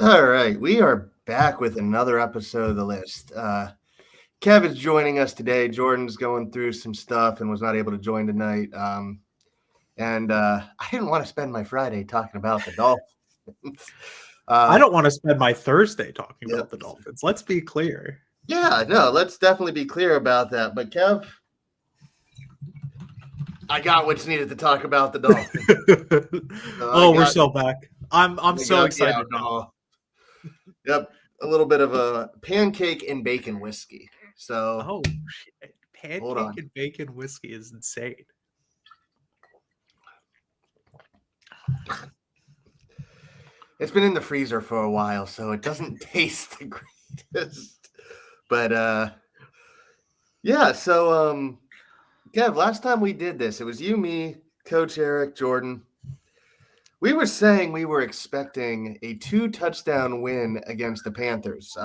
All right, we are back with another episode of The List. Kev is joining us today. Jordan's going through some stuff and was not able to join tonight. And I didn't want to spend my Friday talking about the Dolphins. I don't want to spend my Thursday talking Yep. about the Dolphins. Let's be clear. Yeah, no, let's definitely be clear about that. But Kev, I got what's needed to talk about the Dolphins. We're so back. I'm so excited now. Yep, a little bit of a pancake and bacon whiskey. So, Oh, shit. Pancake and bacon whiskey is insane. It's been in the freezer for a while, so it doesn't taste the greatest. But yeah, so Kev, last time we did this, it was you, me, Coach Eric, Jordan. We were saying we were expecting a 2-touchdown win against the Panthers.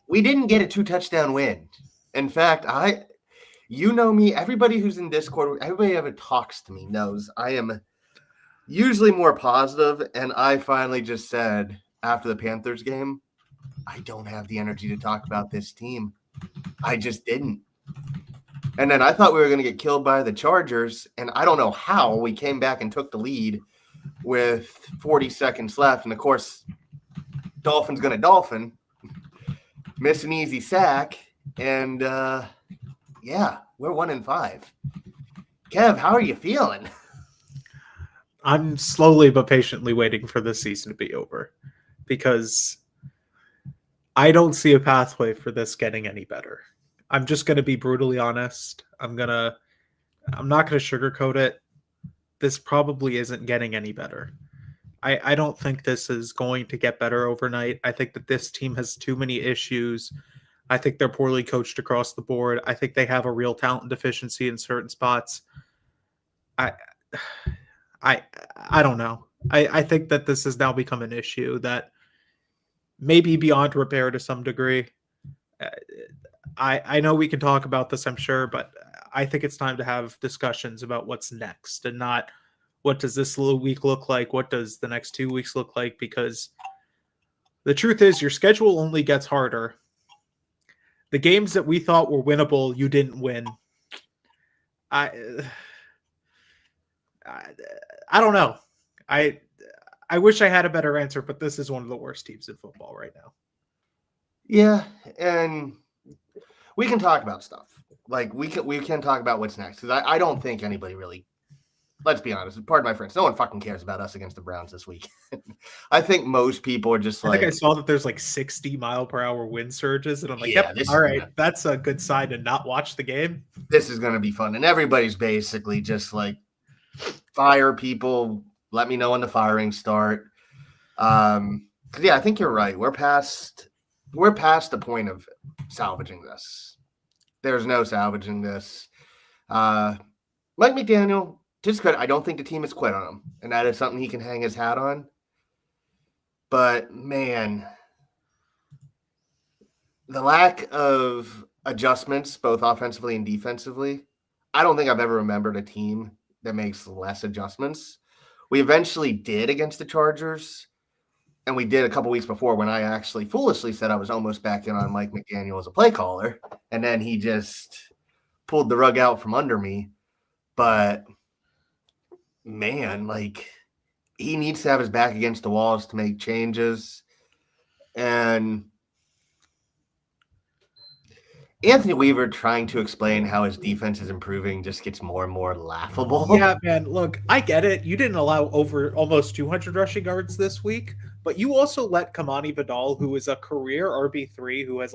We didn't get a 2-touchdown win. In fact, you know me, everybody who's in Discord, everybody who ever talks to me knows I am usually more positive, and I finally just said after the Panthers game, I don't have the energy to talk about this team. I just didn't. And then I thought we were going to get killed by the Chargers, and I don't know how we came back and took the lead with 40 seconds left. And, of course, Dolphin's going to Dolphin, miss an easy sack, and, yeah, we're 1-5. Kev, how are you feeling? I'm slowly but patiently waiting for this season to be over because I don't see a pathway for this getting any better. I'm just going to be brutally honest. I'm not going to sugarcoat it. This probably isn't getting any better. I don't think this is going to get better overnight. I think that this team has too many issues. I think they're poorly coached across the board. I think they have a real talent deficiency in certain spots. I don't know. I think that this has now become an issue that may be beyond repair to some degree. I know we can talk about this, I'm sure, but I think it's time to have discussions about what's next and not what does this little week look like? What does the next 2 weeks look like? Because the truth is your schedule only gets harder. The games that we thought were winnable, you didn't win. I don't know. I wish I had a better answer, but this is one of the worst teams in football right now. Yeah, and we can talk about stuff. Like, we can talk about what's next. Because I don't think anybody really, let's be honest, pardon my French, no one fucking cares about us against the Browns this week. I think most people are just like... I think I saw that there's like 60-mile-per-hour wind surges, and I'm like, yeah, yep, all right, that's a good sign to not watch the game. This is going to be fun. And everybody's basically just like, fire people, let me know when the firings start. Yeah, I think you're right. We're past the point of salvaging this. There's no salvaging this. Mike McDaniel, just credit, I don't think the team has quit on him, and that is something he can hang his hat on. But, man, the lack of adjustments, both offensively and defensively, I don't think I've ever remembered a team that makes less adjustments. We eventually did against the Chargers, and we did a couple weeks before when I actually foolishly said I was almost back in on Mike McDaniel as a play caller, and then he just pulled the rug out from under me. But, man, like, he needs to have his back against the walls to make changes. And Anthony Weaver trying to explain how his defense is improving just gets more and more laughable. Yeah, man, look, I get it. You didn't allow over almost 200 rushing yards this week, but you also let Kamani Vidal, who is a career RB3, who has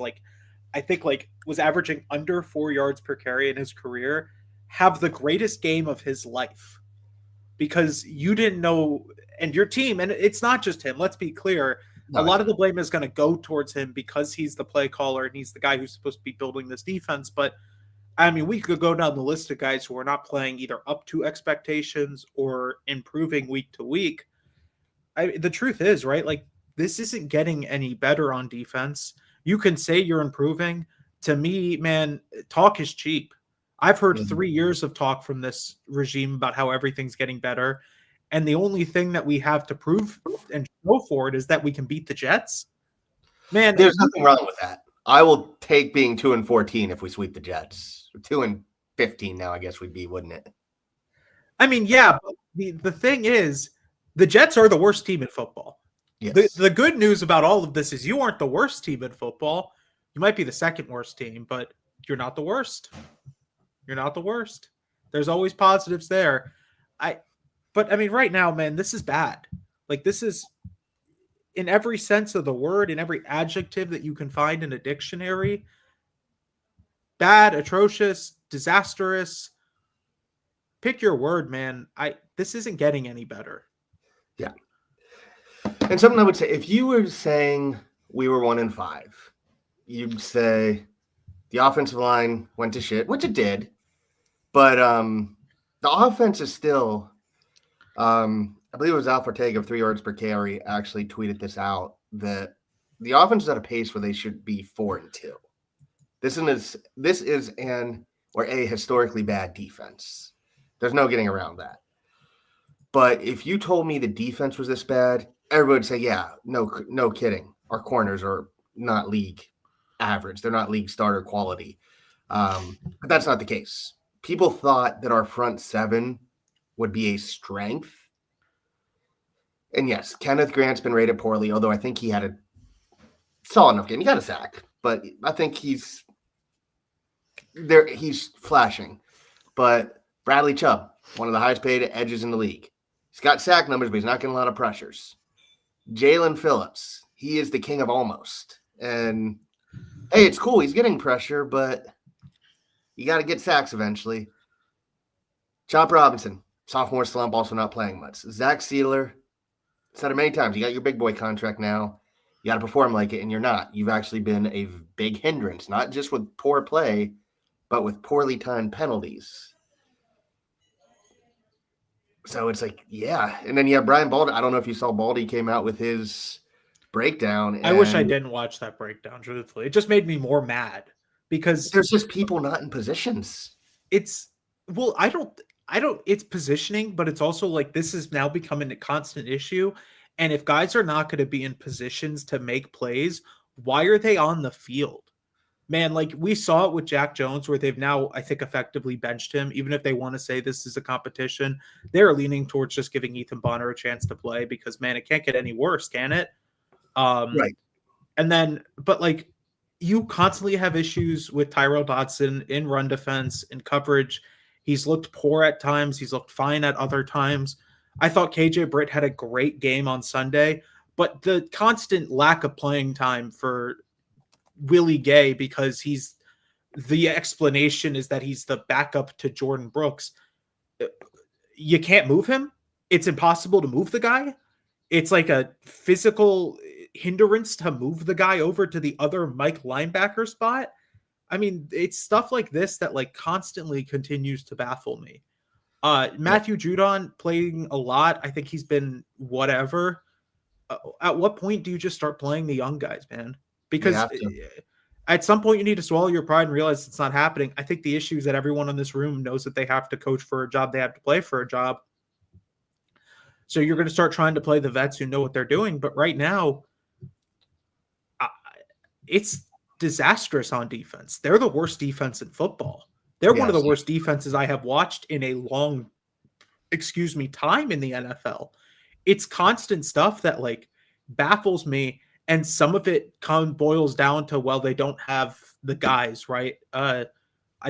I think was averaging under 4 yards per carry in his career, have the greatest game of his life. Because you didn't know And your team, and it's not just him, let's be clear. A No, lot it's of the blame is going to go towards him because he's the play caller and he's the guy who's supposed to be building this defense. But I mean, we could go down the list of guys who are not playing either up to expectations or improving week to week. The truth is, right? Like, this isn't getting any better on defense. You can say you're improving. To me, man, talk is cheap. I've heard Mhm. 3 years of talk from this regime about how everything's getting better. And the only thing that we have to prove and show for it is that we can beat the Jets. Man, There's nothing wrong with that. I will take being 2-14 if we sweep the Jets. 2-15 now, I guess we'd be, wouldn't it? I mean, yeah, but the thing is, the Jets are the worst team in football. Yes. The good news about all of this is you aren't the worst team in football. You might be the second worst team, but you're not the worst. You're not the worst. There's always positives there. But I mean, right now, man, this is bad. Like, this is, in every sense of the word, in every adjective that you can find in a dictionary, bad, atrocious, disastrous. Pick your word, man. This isn't getting any better. Yeah. And something I would say, if you were saying we were 1-5, you'd say the offensive line went to shit, which it did. But the offense is still, I believe it was Alf Ortega of 3 yards per carry actually tweeted this out, that the offense is at a pace where they should be 4-2. This is a historically bad defense. There's no getting around that. But if you told me the defense was this bad, everybody would say, yeah, no kidding. Our corners are not league average. They're not league starter quality. But that's not the case. People thought that our front seven would be a strength. And yes, Kenneth Grant's been rated poorly, although I think he had a solid enough game. He got a sack, but I think he's flashing. But Bradley Chubb, one of the highest paid edges in the league. He's got sack numbers, but he's not getting a lot of pressures. Jalen Phillips, he is the king of almost. And hey, it's cool. He's getting pressure, but you got to get sacks eventually. Chop Robinson, sophomore slump, also not playing much. Zach Sealer, said it many times. You got your big boy contract now. You got to perform like it, and you're not. You've actually been a big hindrance, not just with poor play, but with poorly timed penalties. So it's like, yeah. And then you have Brian Baldy. I don't know if you saw Baldy came out with his breakdown. And I wish I didn't watch that breakdown, truthfully. It just made me more mad because there's just people not in positions. It's positioning, but it's also like this is now becoming a constant issue. And if guys are not going to be in positions to make plays, why are they on the field? Man, like we saw it with Jack Jones, where they've now, I think, effectively benched him. Even if they want to say this is a competition, they're leaning towards just giving Ethan Bonner a chance to play because, man, it can't get any worse, can it? Right. And then, but like, you constantly have issues with Tyrell Dodson in run defense and coverage. He's looked poor at times. He's looked fine at other times. I thought KJ Britt had a great game on Sunday, but the constant lack of playing time for Willie Gay, because the explanation is that he's the backup to Jordan Brooks. You can't move him. It's impossible to move the guy. It's like a physical hindrance to move the guy over to the other Mike linebacker spot. I mean, it's stuff like this that like constantly continues to baffle me. Matthew Judon playing a lot. I think he's been whatever. At what point do you just start playing the young guys, man? Because at some point you need to swallow your pride and realize it's not happening. I think the issue is that everyone in this room knows that they have to coach for a job. They have to play for a job. So you're going to start trying to play the vets who know what they're doing. But right now, it's disastrous on defense. They're the worst defense in football. They're one of the worst defenses I have watched in a long, time in the NFL. It's constant stuff that like baffles me. And some of it boils down to, well, they don't have the guys, right? I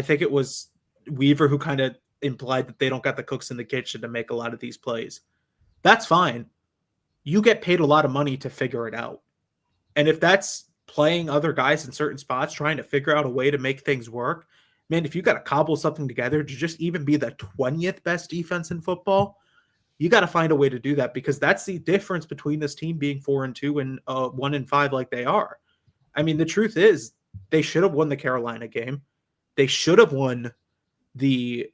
think it was Weaver who kind of implied that they don't got the cooks in the kitchen to make a lot of these plays. That's fine. You get paid a lot of money to figure it out. And if that's playing other guys in certain spots, trying to figure out a way to make things work, man, if you got to cobble something together to just even be the 20th best defense in football, You got to find a way to do that, because that's the difference between this team being 4-2 and 1-5 like they are. I mean, the truth is they should have won the Carolina game. They should have won the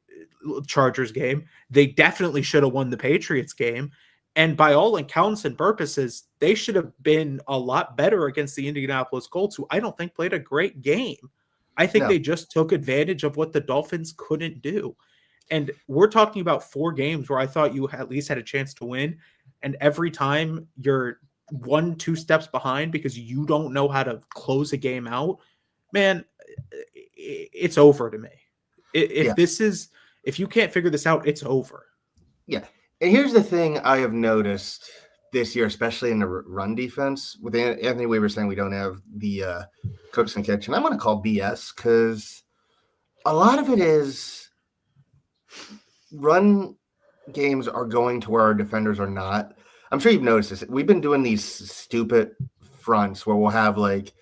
Chargers game. They definitely should have won the Patriots game. And by all accounts and purposes, they should have been a lot better against the Indianapolis Colts, who I don't think played a great game. I think No. they just took advantage of what the Dolphins couldn't do. And we're talking about 4 games where I thought you at least had a chance to win. And every time you're 1-2 steps behind because you don't know how to close a game out, man, it's over to me. If you can't figure this out, it's over. Yeah. And here's the thing I have noticed this year, especially in the run defense. With Anthony Weaver saying we don't have the cooks in the kitchen, I'm going to call BS, because a lot of it is run games are going to where our defenders are not. I'm sure you've noticed this. We've been doing these stupid fronts where we'll have like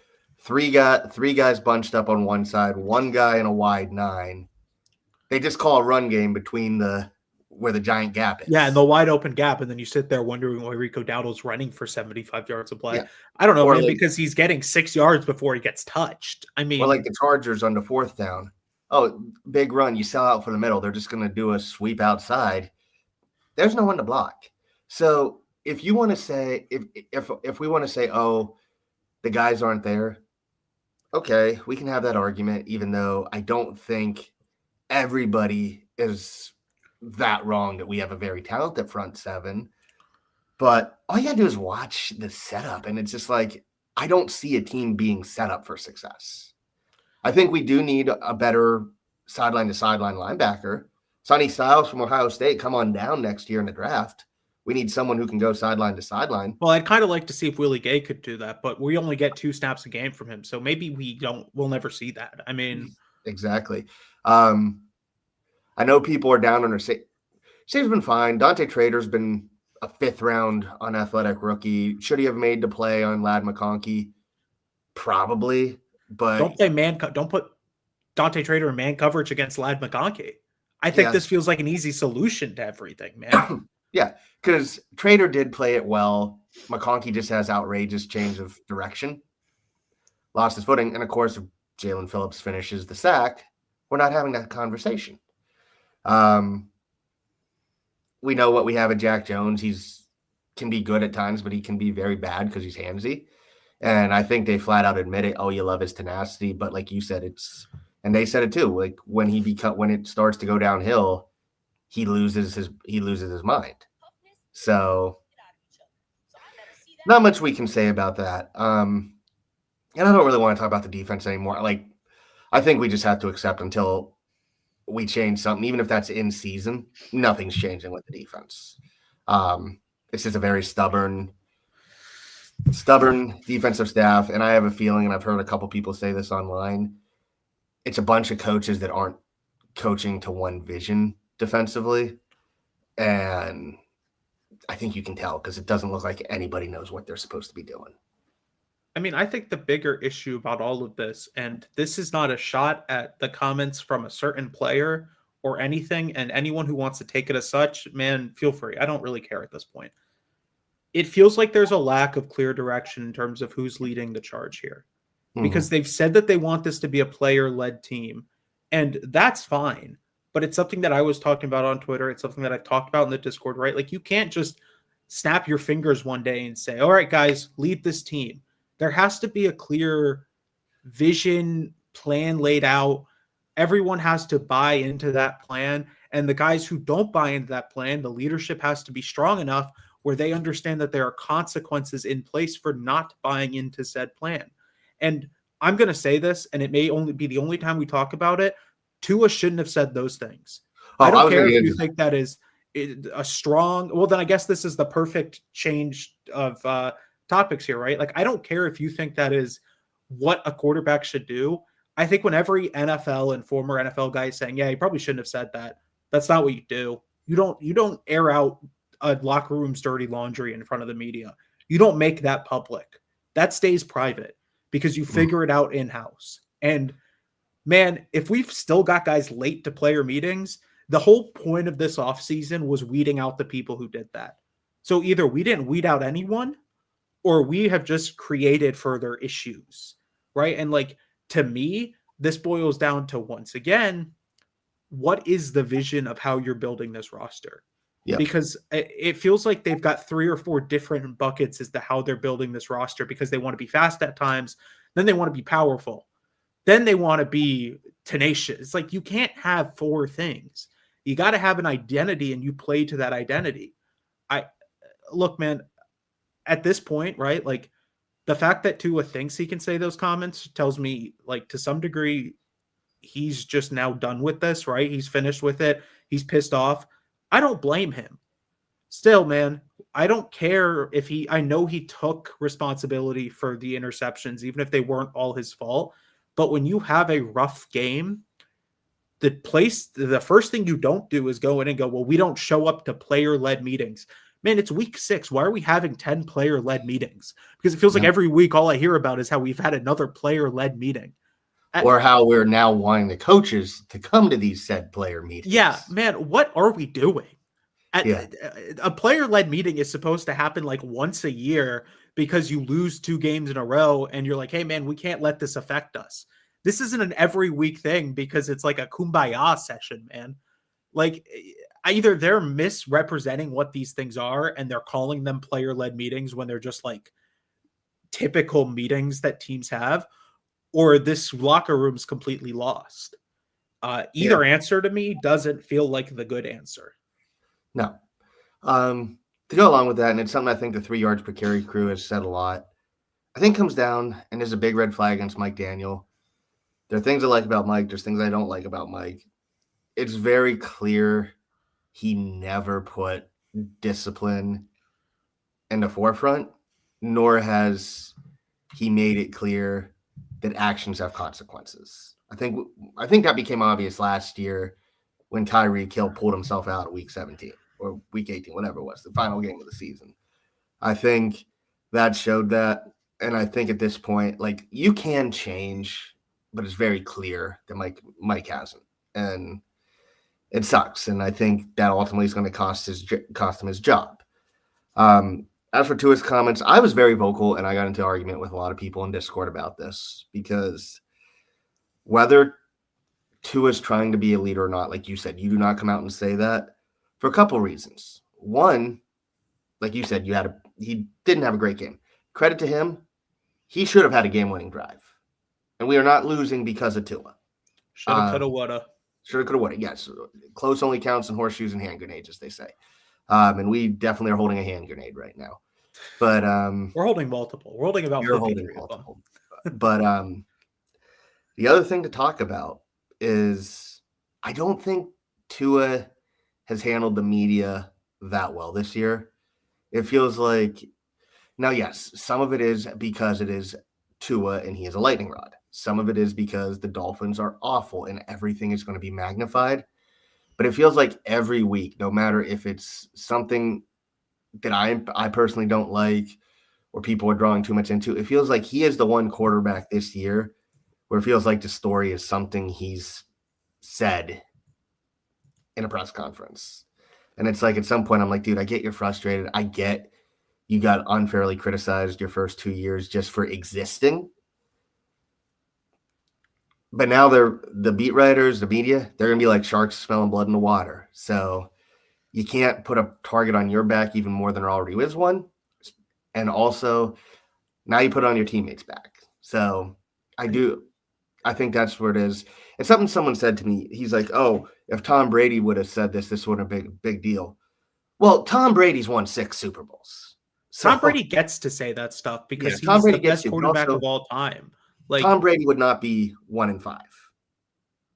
three guys bunched up on one side, one guy in a wide 9. They just call a run game between where the giant gap is. Yeah, and the wide open gap, and then you sit there wondering why Rico Dowdle's running for 75 yards a play. Yeah. I don't know, Or man, like, because he's getting 6 yards before he gets touched. I mean, or like the Chargers on the 4th down. Oh, big run. You sell out for the middle. They're just going to do a sweep outside. There's no one to block. So if you want to say, if we want to say, oh, the guys aren't there, okay, we can have that argument, even though I don't think everybody is that wrong that we have a very talented front 7. But all you got to do is watch the setup, and it's just like, I don't see a team being set up for success. I think we do need a better sideline-to-sideline linebacker. Sonny Styles from Ohio State, come on down next year in the draft. We need someone who can go sideline to sideline. well, I'd kind of like to see if Willie Gay could do that, but we only get 2 snaps a game from him, so maybe we'll never see that. I mean, exactly. I know people are down on her. Save's been fine. Dante Trader's been a 5th-round unathletic rookie. Should he have made the play on Ladd McConkey? Probably, but don't put Dante Trader in man coverage against Ladd McConkey. I think this feels like an easy solution to everything, man. Yeah, because Trader did play it well. McConkey just has outrageous change of direction. Lost his footing. And, of course, if Jalen Phillips finishes the sack, we're not having that conversation. We know what we have at Jack Jones. He's can be good at times, but he can be very bad because he's handsy. And I think they flat out admit it. Oh, you love his tenacity. But like you said, and they said it too, like when it starts to go downhill, he loses his mind. So not much we can say about that. And I don't really want to talk about the defense anymore. Like, I think we just have to accept until we change something, even if that's in season, nothing's changing with the defense. It's just a very stubborn defensive staff. And I have a feeling, and I've heard a couple people say this online, it's a bunch of coaches that aren't coaching to one vision defensively. And I think you can tell because it doesn't look like anybody knows what they're supposed to be doing. I mean, I think the bigger issue about all of this, and this is not a shot at the comments from a certain player or anything, and anyone who wants to take it as such, man, feel free. I don't really care at this point. It feels like there's a lack of clear direction in terms of who's leading the charge here. Because they've said that they want this to be a player-led team, and that's fine. But it's something that I was talking about on Twitter. It's something that I've talked about in the Discord, right? Like, you can't just snap your fingers one day and say, all right, guys, lead this team. There has to be a clear vision, plan laid out. Everyone has to buy into that plan. And the guys who don't buy into that plan, the leadership has to be strong enough where they understand that there are consequences in place for not buying into said plan. And I'm going to say this, and it may only be the only time we talk about it. Tua shouldn't have said those things. I don't care if you think that is a strong, well, then I guess this is the perfect change of topics here, right? Like, I don't care if you think that is what a quarterback should do. I think when every NFL and former NFL guy is saying, yeah, you probably shouldn't have said that. That's not what you do. You don't air out a locker room's dirty laundry in front of the media. You don't make that public. That stays private because you figure it out in-house. And man, if we've still got guys late to player meetings, The whole point of this offseason was weeding out the people who did that. So either we didn't weed out anyone or we have just created further issues, right? And like, to me, this boils down to, once again, what is the vision of how you're building this roster? Yep. Because it feels like they've got 3 or 4 different buckets as to how they're building this roster, because they want to be fast at times, then they want to be powerful, then they want to be tenacious. It's like, you can't have 4 things. You got to have an identity and you play to that identity. Look, man, at this point, right? Like, the fact that Tua thinks he can say those comments tells me, like, to some degree, he's just now done with this, right? He's finished with it. He's pissed off. I don't blame him. Still, man, I don't care if I know he took responsibility for the interceptions, even if they weren't all his fault. But when you have a rough game, the first thing you don't do is go in and go, well, we don't show up to player-led meetings. Man, it's week 6. Why are we having 10 player-led meetings? Because it feels like every week all I hear about is how we've had another player-led meeting. Or how we're now wanting the coaches to come to these said player meetings. Yeah, man, what are we doing? A player-led meeting is supposed to happen like once a year because you lose 2 games in a row and you're like, hey, man, we can't let this affect us. This isn't an every week thing because it's like a kumbaya session, man. Like, either they're misrepresenting what these things are and they're calling them player-led meetings when they're just like typical meetings that teams have, or this locker room's completely lost. Either answer to me doesn't feel like the good answer. No. To go along with that, and it's something I think the 3 yards per carry crew has said a lot, I think comes down, and there's a big red flag against Mike Daniel. There are things I like about Mike. There's things I don't like about Mike. It's very clear he never put discipline in the forefront, nor has he made it clear that actions have consequences. I think that became obvious last year when Tyreek Hill pulled himself out of week 17 or week 18, whatever it was, the final game of the season. I think that showed that. And I think at this point, like, you can change, but it's very clear that Mike hasn't. And it sucks. And I think that ultimately is going to cost him his job. As for Tua's comments, I was very vocal and I got into an argument with a lot of people in Discord about this, because whether Tua's trying to be a leader or not, like you said, you do not come out and say that for a couple of reasons. One, like you said, he didn't have a great game. Credit to him. He should have had a game-winning drive. And we are not losing because of Tua. Shoulda, coulda, woulda. Shoulda, coulda, woulda. Yes. Close only counts in horseshoes and hand grenades, as they say. And we definitely are holding a hand grenade right now. But we're holding multiple. We're holding about 53 of them. But the other thing to talk about is I don't think Tua has handled the media that well this year. It feels like, now, yes, some of it is because it is Tua and he is a lightning rod. Some of it is because the Dolphins are awful and everything is going to be magnified. But it feels like every week, no matter if it's something that I personally don't like or people are drawing too much into, it feels like he is the one quarterback this year where it feels like the story is something he's said in a press conference. And it's like, at some point, I'm like, dude, I get you're frustrated. I get you got unfairly criticized your first 2 years just for existing. But now the beat writers, the media, they're going to be like sharks smelling blood in the water. So you can't put a target on your back even more than there already is one. And also, now you put it on your teammates' back. So I think that's where it is. It's something someone said to me. He's like, oh, if Tom Brady would have said this wouldn't have been a big deal. Well, Tom Brady's won 6 Super Bowls. So, Tom Brady gets to say that stuff because Tom he's Brady the best quarterback also, of all time. Like, Tom Brady would not be 1-5.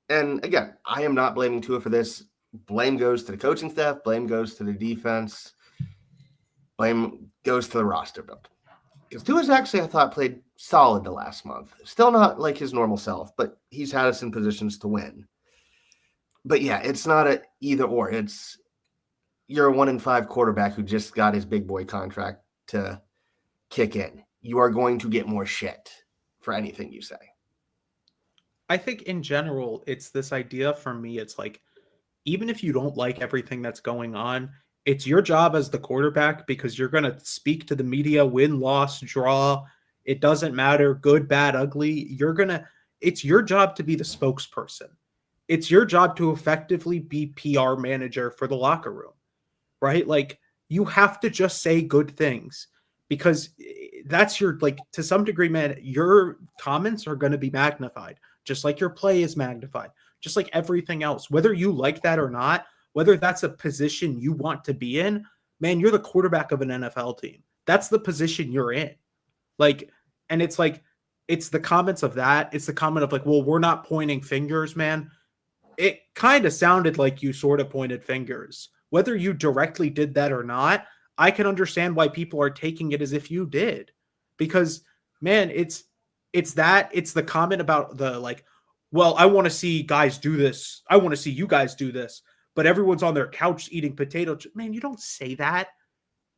And again, I am not blaming Tua for this. Blame goes to the coaching staff. Blame goes to the defense. Blame goes to the roster build. Because Tua's actually, I thought, played solid the last month. Still not like his normal self, but he's had us in positions to win. But yeah, it's not a either or. It's you're a 1-5 quarterback who just got his big boy contract to kick in. You are going to get more shit for anything you say. I think in general, it's this idea for me. It's like, even if you don't like everything that's going on, it's your job as the quarterback because you're going to speak to the media, win, loss, draw. It doesn't matter, good, bad, ugly. It's your job to be the spokesperson. It's your job to effectively be PR manager for the locker room, right? Like, you have to just say good things because that's your, like, to some degree, man, your comments are going to be magnified, just like your play is magnified, just like everything else, whether you like that or not, whether that's a position you want to be in, man, you're the quarterback of an NFL team. That's the position you're in. Like, and it's like, it's the comments of that. It's the comment of like, well, we're not pointing fingers, man. It kind of sounded like you sort of pointed fingers. Whether you directly did that or not, I can understand why people are taking it as if you did. Because, man, it's the comment about the like, well, I want to see guys do this. I want to see you guys do this, but everyone's on their couch eating potato chips. Man, you don't say that.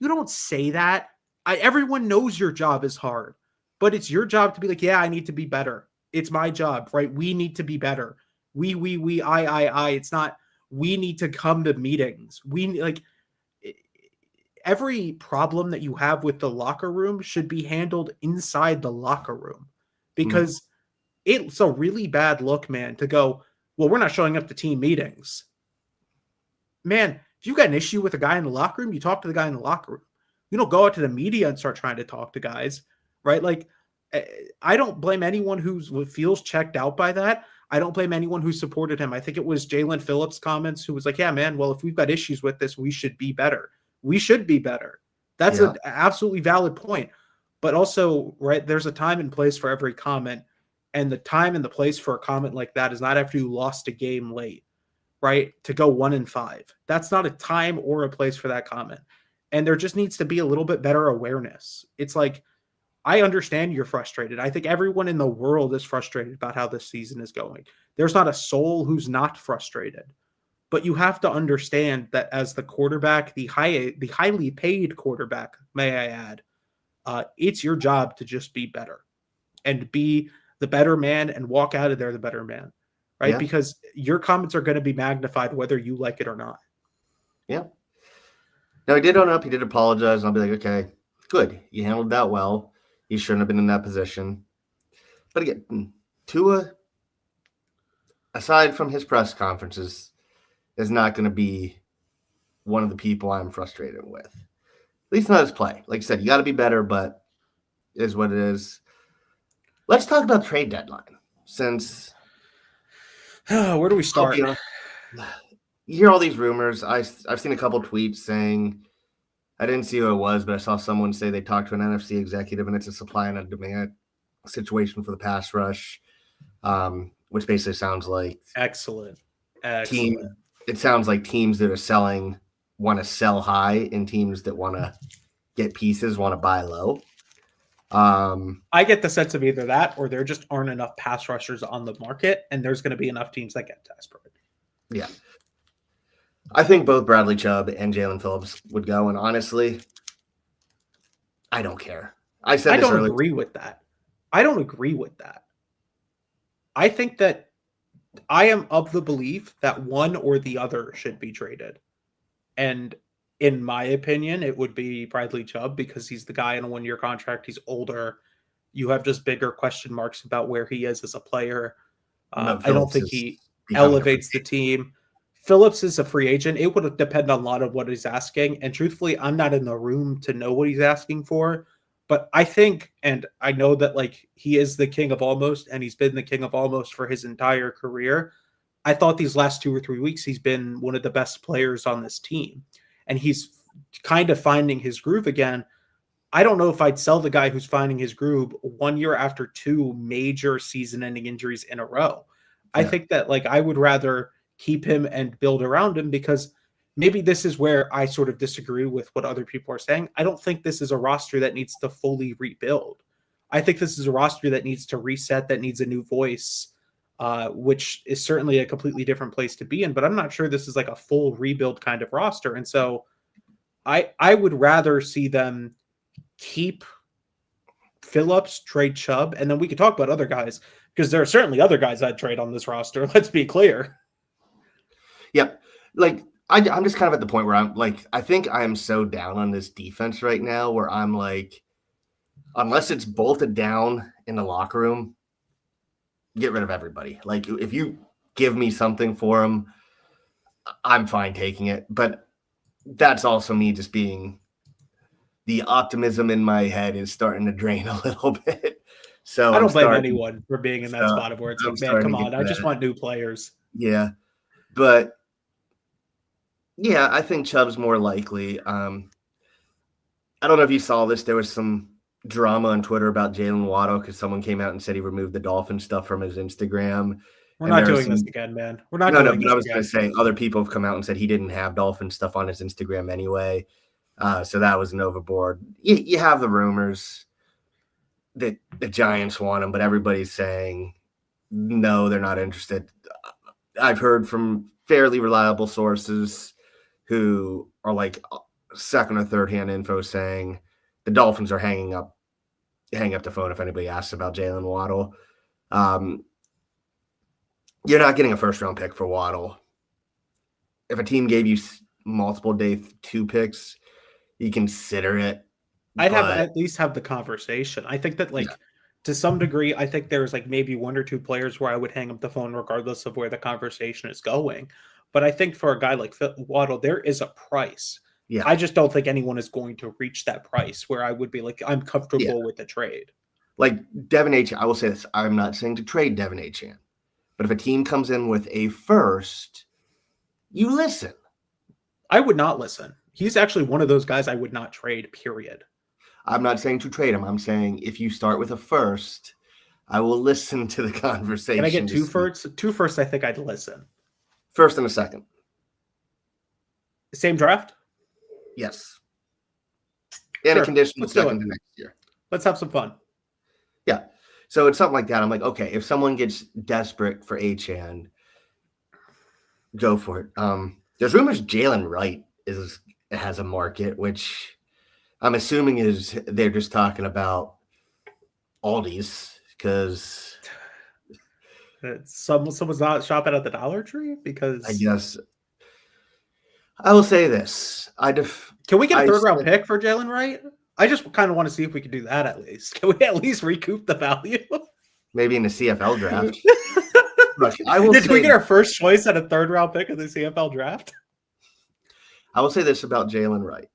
You don't say that. Everyone knows your job is hard, but it's your job to be like, yeah, I need to be better. It's my job, right? We need to be better. I. It's not, we need to come to meetings. We like, every problem that you have with the locker room should be handled inside the locker room because it's a really bad look, man, to go, well, we're not showing up to team meetings. Man, if you got an issue with a guy in the locker room, you talk to the guy in the locker room. You don't go out to the media and start trying to talk to guys, right? Like, I don't blame anyone who feels checked out by that. I don't blame anyone who supported him. I think it was Jalen Phillips' comments who was like, yeah, man, well, if we've got issues with this, we should be better. We should be better. That's an absolutely valid point. But also, right, there's a time and place for every comment. And the time and the place for a comment like that is not after you lost a game late, right? To go 1-5. That's not a time or a place for that comment. And there just needs to be a little bit better awareness. It's like, I understand you're frustrated. I think everyone in the world is frustrated about how this season is going. There's not a soul who's not frustrated. But you have to understand that as the quarterback, the highly paid quarterback, may I add, it's your job to just be better and be the better man and walk out of there the better man, right? Yeah. Because your comments are going to be magnified whether you like it or not. Yeah. Now, he did own up. He did apologize. And I'll be like, okay, good. You handled that well. You shouldn't have been in that position. But again, Tua, aside from his press conferences, is not going to be one of the people I'm frustrated with. At least not his play. Like I said, you got to be better, but it is what it is. Let's talk about trade deadline. Since where do we start? You hear all these rumors. I've seen a couple tweets saying, I didn't see who it was, but I saw someone say they talked to an NFC executive and it's a supply and a demand situation for the pass rush, which basically sounds like excellent. It sounds like teams that are selling want to sell high and teams that want to get pieces want to buy low. I get the sense of either that or there just aren't enough pass rushers on the market and there's going to be enough teams that get desperate. Yeah. I think both Bradley Chubb and Jalen Phillips would go. And honestly, I don't care. I don't agree with that. I don't agree with that. I think that I am of the belief that one or the other should be traded. And in my opinion, it would be Bradley Chubb because he's the guy in a 1-year contract. He's older. You have just bigger question marks about where he is as a player. I don't think he elevates the team. Phillips is a free agent. It would depend on a lot of what he's asking. And truthfully, I'm not in the room to know what he's asking for. But I think, and I know that like he is the king of almost, and he's been the king of almost for his entire career. I thought these last 2 or 3 weeks, he's been one of the best players on this team. And he's kind of finding his groove again. I don't know if I'd sell the guy who's finding his groove 1 year after 2 major season-ending injuries in a row. Yeah. I think that like I would rather keep him and build around him because maybe this is where I sort of disagree with what other people are saying. I don't think this is a roster that needs to fully rebuild. I think this is a roster that needs to reset, that needs a new voice, which is certainly a completely different place to be in. But I'm not sure this is like a full rebuild kind of roster. And so I would rather see them keep Phillips, trade Chubb, and then we could talk about other guys because there are certainly other guys I'd trade on this roster. Let's be clear. Yep. like I'm just kind of at the point where I'm like, I think I'm so down on this defense right now where I'm like, unless it's bolted down in the locker room, get rid of everybody. Like if you give me something for them, I'm fine taking it. But that's also me just being the optimism in my head is starting to drain a little bit. So I don't blame anyone for being in that so spot of where it's I'm like, man, starting come to get on, I just that. want new players. Yeah. But yeah, I think Chubb's more likely. I don't know if you saw this. There was some drama on Twitter about Jalen Waddle because someone came out and said he removed the Dolphin stuff from his Instagram. We're And not there was doing this some again, man. We're not no, doing but I this was going again. to say other people have come out and said he didn't have Dolphin stuff on his Instagram anyway. So that was an overboard. You have the rumors that the Giants want him, but everybody's saying no, they're not interested. I've heard from fairly reliable sources who are like second or third hand info saying the Dolphins are hang up the phone if anybody asks about Jalen Waddle. Um, you're not getting a first round pick for Waddle. If a team gave you multiple day 2 picks, you consider it. I'd have But at least have the conversation. I think that yeah, like to some degree, I think there's like maybe one or two players where I would hang up the phone regardless of where the conversation is going. But I think for a guy like Waddle, there is a price. yeah, I just don't think anyone is going to reach that price where I would be like, I'm yeah. comfortable with the trade. Like Devin H. I will say this: I'm not saying to trade Devin H. But if a team comes in with a first, you listen. I would not listen. He's actually one of those guys I would not trade, period. I'm not saying to trade him. I'm saying if you start with a first, I will listen to the Can I get conversation. two firsts? Two firsts, I think I'd listen. First and a second. Same draft? Yes. And a Sure. conditional Let's do second it. to next year. Let's have some fun. Yeah. So it's something like that. I'm like, okay, if someone gets desperate for Achane, go for it. There's rumors Jalen Wright has a market, which I'm assuming is they're just talking about Aldi's because Someone's not shopping at the Dollar Tree I because guess I will say this. can we get a I third round said pick for Jalen Wright? I just kind of want to see if we can do that at least. Can we at least recoup the value? maybe in the CFL draft. Look, I will Did we say get our first choice at a third round pick in the CFL draft? this about Jalen Wright.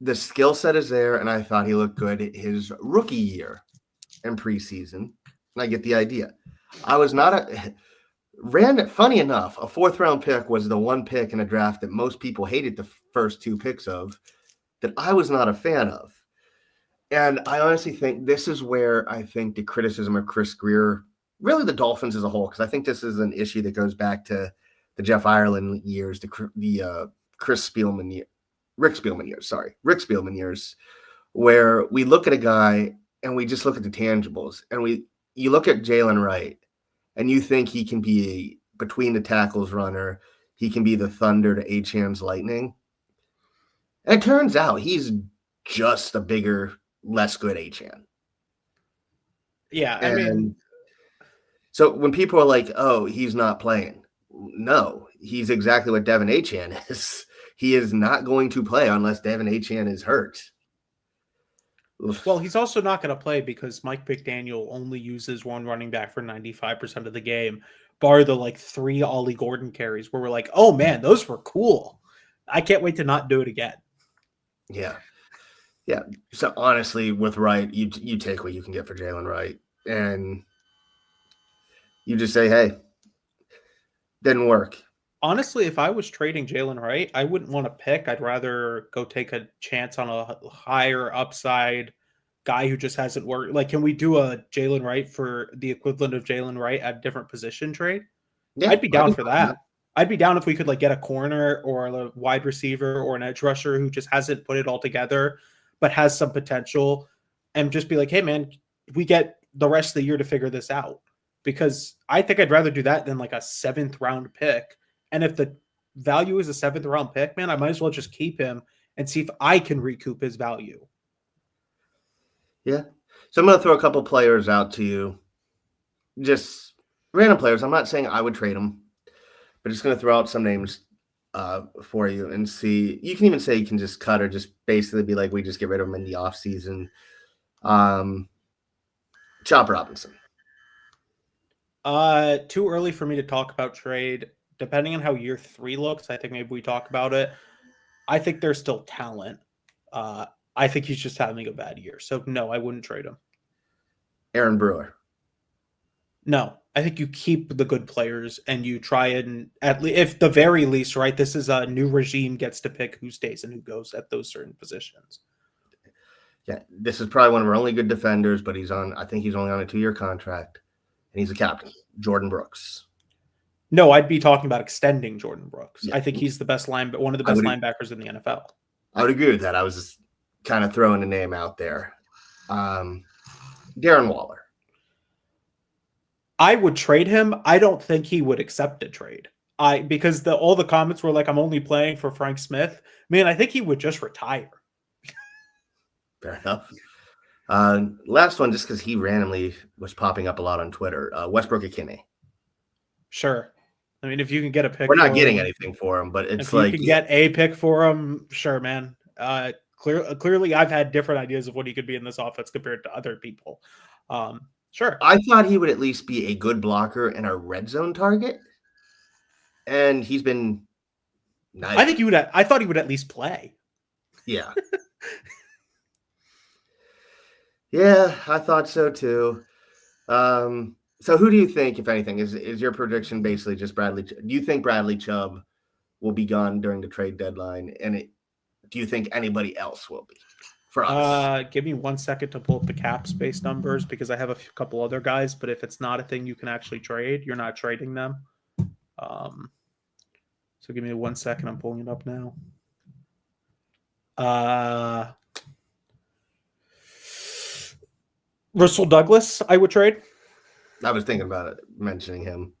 The skill set is there, and I thought he looked good his rookie year in preseason. And I get the idea. I was not funny enough, a fourth round pick was the one pick in a draft that most people hated the first 2 picks of that I was not a fan of. And I honestly think this is where I think the criticism of Chris Greer, really the Dolphins as a whole, because I think this is an issue that goes back to the Jeff Ireland years, the Rick Spielman years, where we look at a guy and we just look at the tangibles, and you look at Jalen Wright, and you think he can be a between the tackles runner, he can be the thunder to Achane's lightning, and it turns out he's just a bigger, less good Achane. Yeah, I mean, And so when people are like, "Oh, he's not playing," no, he's exactly what Devin Achane is. He is not going to play unless Devin Achane is hurt. well, he's also not going to play because Mike McDaniel only uses one running back for 95% of the game, bar the like 3 Ollie Gordon carries where we're like, oh man, those were cool. I can't wait to not do it again. Yeah. Yeah. So honestly, with Wright, you take what you can get for Jalen Wright, and you just say, "Hey, didn't work." Honestly, if I was trading Jalen Wright, I wouldn't want to pick. I'd rather go take a chance on a higher upside guy who just hasn't worked. Like, can we do a Jalen Wright for the equivalent of Jalen Wright at a different position trade? Yeah, I'd be I down can for find that. that. I'd be down if we could like get a corner or a wide receiver or an edge rusher who just hasn't put it all together, but has some potential, and just be like, hey man, we get the rest of the year to figure this out. Because I think I'd rather do that than like a 7th round pick. And if the value is a 7th round pick, man, I might as well just keep him and see if I can recoup his value. Yeah. So I'm going to throw a couple players out to you, just random players. I'm not saying I would trade them, but just going to throw out some names. for you and see. You can even say you can just cut or just basically be like, we just get rid of him in the off season. Chop Robinson. Too early for me to talk about trade. Depending on how year 3 looks, I think maybe we talk about it. I think there's still talent. I think he's just having a bad year. So no, I wouldn't trade him. Aaron Brewer. No, I think you keep the good players and you try and at least, if the very least, right, this is a new regime gets to pick who stays and who goes at those certain positions. Yeah, this is probably one of our only good defenders, but I think he's only on a 2-year contract, and he's a captain, Jordan Brooks. No, I'd be talking about extending Jordan Brooks. Yeah. I think he's the best one of the best linebackers in the NFL. I would agree with that. I was just kind of throwing a name out there. Darren Waller. I would trade him. I don't think he would accept a trade. Because all the comments were like, I'm only playing for Frank Smith. Man, I think he would just retire. Fair enough. Last one, just because he randomly was popping up a lot on Twitter. Westbrook-Ikhine. Sure. I mean, if you can get a pick, we're not getting anything for him, but it's if like you can get a pick for him, sure, man. Clearly, I've had different ideas of what he could be in this offense compared to other people. Sure. I thought he would at least be a good blocker and a red zone target, and he's been nice. I thought he would at least play. Yeah. Yeah, I thought so too. So who do you think, if anything, is your prediction basically just Bradley? Do you think Bradley Chubb will be gone during the trade deadline? And do you think anybody else will be for us? Give me 1 second to pull up the cap space numbers because I have a couple other guys, but if it's not a thing you can actually trade, you're not trading them. So give me 1 second. I'm pulling it up now. Russell Douglas, I would trade. I was thinking about it, mentioning him.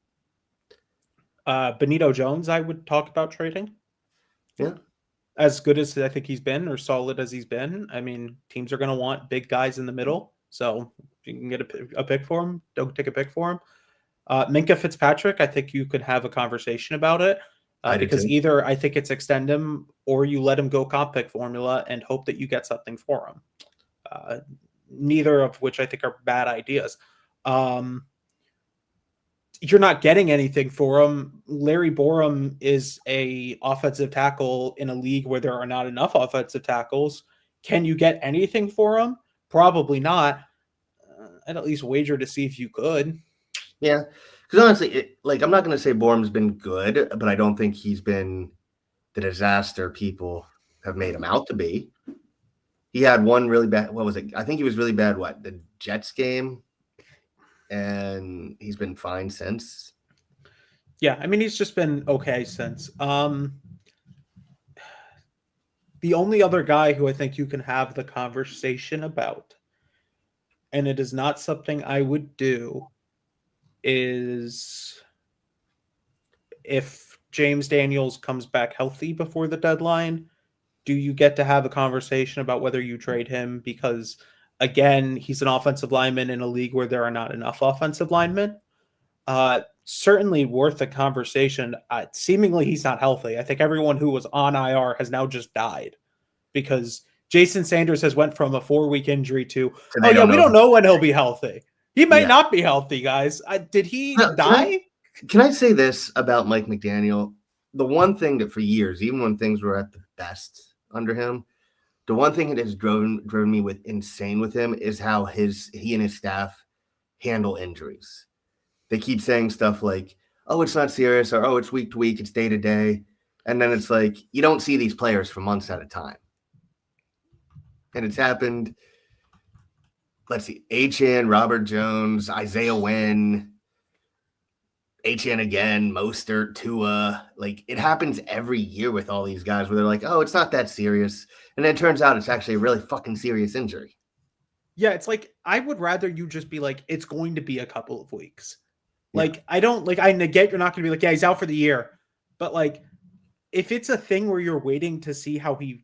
Benito Jones, I would talk about trading. Yeah. As good as I think he's been or solid as he's been. I mean, teams are going to want big guys in the middle. So if you can get a pick for him, don't take a pick for him. Minkah Fitzpatrick, I think you could have a conversation about it. Because either I think it's extend him or you let him go comp pick formula and hope that you get something for him. Neither of which I think are bad ideas. You're not getting anything for him. Larry Borum is a offensive tackle in a league where there are not enough offensive tackles. Can you get anything for him? Probably not. I'd at least wager to see if you could. Yeah, because honestly, I'm not going to say Borum's been good, but I don't think he's been the disaster people have made him out to be. He had one really bad. What was it? I think he was really bad. What, the Jets game? And he's been fine since. Yeah, I mean, he's just been okay since. The only other guy who I think you can have the conversation about, and it is not something I would do, is if James Daniels comes back healthy before the deadline, do you get to have a conversation about whether you trade him? Because again, he's an offensive lineman in a league where there are not enough offensive linemen. Certainly worth a conversation. Seemingly he's not healthy. I think everyone who was on IR has now just died because Jason Sanders has went from a 4-week injury to we don't know when he'll be healthy. He might not be healthy, guys. Did he die? Can I say this about Mike McDaniel? The one thing that for years, even when things were at the best under him, the one thing that has driven me insane with him is how he and his staff handle injuries. They keep saying stuff like, "Oh, it's not serious," or "Oh, it's week to week, it's day to day," and then it's like you don't see these players for months at a time. And it's happened. Let's see, Achane, Robert Jones, Isaiah Wynn, Achane again, Mostert, Tua. Like it happens every year with all these guys where they're like, "Oh, it's not that serious," and then it turns out it's actually a really fucking serious injury. Yeah, it's like I would rather you just be like, it's going to be a couple of weeks. Yeah. Like I get you're not going to be like, yeah, he's out for the year, but like if it's a thing where you're waiting to see how he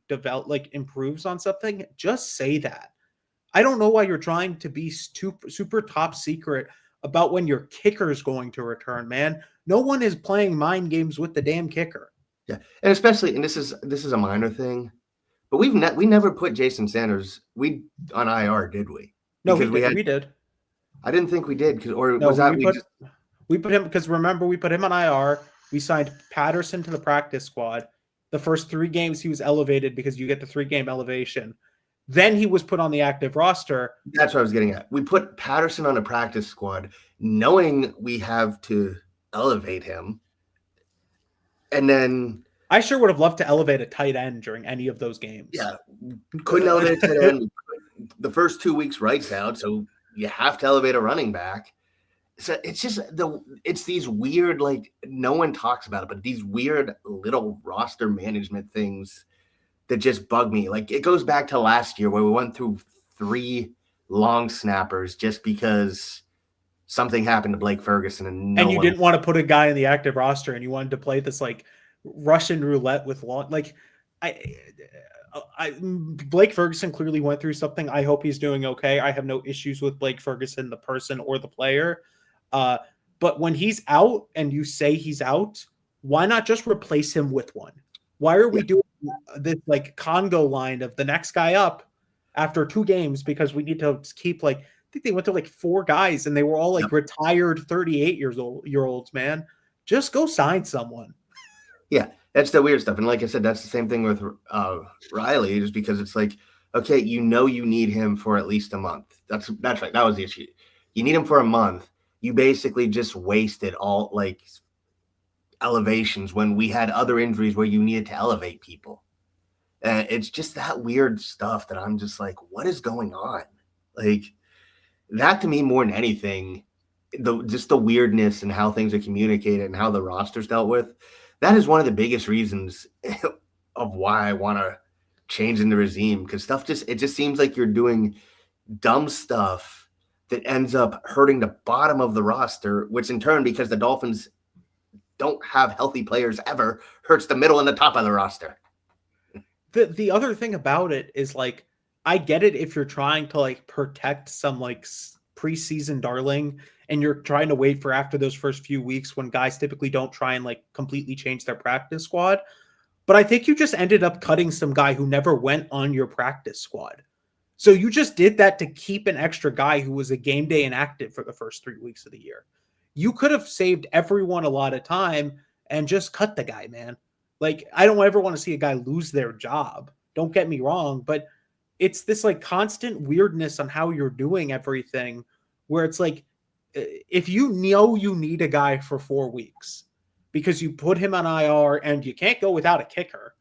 improves on something, just say that. I don't know why you're trying to be super top secret about when your kicker is going to return, man. No one is playing mind games with the damn kicker. Yeah, and especially, and this is a minor thing, but we never put Jason Sanders on IR, did we? No, we Because did. We did. I didn't think we did, or No, was that we just we put him because remember we put him on IR. We signed Patterson to the practice squad. The first 3 games he was elevated because you get the 3-game elevation. Then he was put on the active roster. that's what I was getting at. We put Patterson on a practice squad, knowing we have to elevate him, and then I sure would have loved to elevate a tight end during any of those games. yeah, couldn't elevate a tight end. The first 2 weeks writes out, so you have to elevate a running back. So it's just it's these weird, like, no one talks about it, but these weird little roster management things that just bug me. Like, it goes back to last year where we went through 3 long snappers just because something happened to Blake Ferguson and you didn't want to put a guy in the active roster and you wanted to play this like Russian roulette with long, like Blake Ferguson clearly went through something. I hope he's doing okay. I have no issues with Blake Ferguson, the person or the player. But when he's out and you say he's out, why not just replace him with one? Why are we doing this like Congo line of the next guy up after 2 games? Because we need to keep like, I think they went to like 4 guys and they were all like retired 38-year-olds, man. Just go sign someone. Yeah, that's the weird stuff. And like I said, that's the same thing with Riley, just because it's like, okay, you need him for at least a month. That's right. That was the issue. You need him for a month. You basically just wasted all like elevations when we had other injuries where you needed to elevate people. And it's just that weird stuff that I'm just like, what is going on? Like, that to me, more than anything, just the weirdness and how things are communicated and how the roster's dealt with, that is one of the biggest reasons of why I want to change in the regime, because it just seems like you're doing dumb stuff that ends up hurting the bottom of the roster, which in turn, because the Dolphins don't have healthy players ever, hurts the middle and the top of the roster. The other thing about it is like, I get it if you're trying to like protect some like preseason darling and you're trying to wait for after those first few weeks when guys typically don't try and like completely change their practice squad. But I think you just ended up cutting some guy who never went on your practice squad. So you just did that to keep an extra guy who was a game day inactive for the first 3 weeks of the year. You could have saved everyone a lot of time and just cut the guy, man. Like, I don't ever want to see a guy lose their job. Don't get me wrong, but it's this like constant weirdness on how you're doing everything where it's like, if you know you need a guy for 4 weeks because you put him on IR and you can't go without a kicker,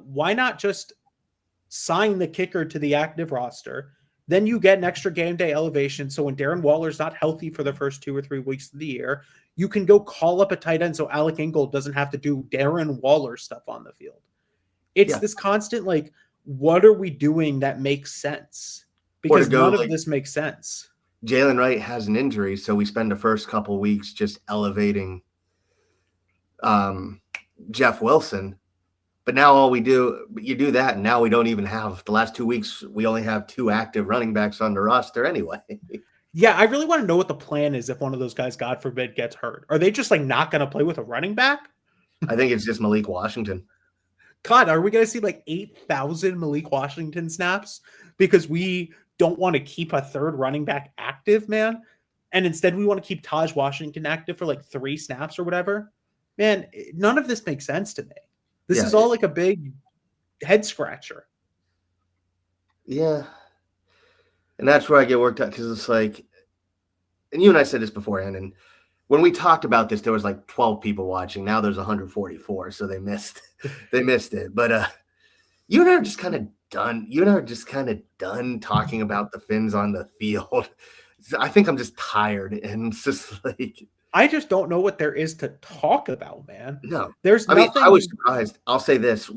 why not just sign the kicker to the active roster? Then you get an extra game day elevation. So when Darren Waller's not healthy for the first 2 or 3 weeks of the year, you can go call up a tight end so Alec Ingold doesn't have to do Darren Waller stuff on the field. It's this constant, like, what are we doing that makes sense? Because none of this makes sense. Jalen Wright has an injury, so we spend the first couple weeks just elevating Jeff Wilson. But now you do that, and now we don't even have the last 2 weeks. We only have 2 active running backs on the roster anyway. Yeah, I really want to know what the plan is if one of those guys, God forbid, gets hurt. Are they just like not going to play with a running back? I think it's just Malik Washington. God, are we going to see like 8,000 Malik Washington snaps because we don't want to keep a third running back active, man? And instead we want to keep Taj Washington active for like 3 snaps or whatever? Man, none of this makes sense to me. This is all like a big head scratcher. Yeah. And that's where I get worked out, because it's like, and you and I said this beforehand, and when we talked about this, there was like 12 people watching. Now there's 144, so they missed it. But you and I are just kind of done. You and I are just kind of done talking about the Finns on the field. I think I'm just tired, and it's just like, I just don't know what there is to talk about, man. No, there's nothing. I was surprised. I'll say this: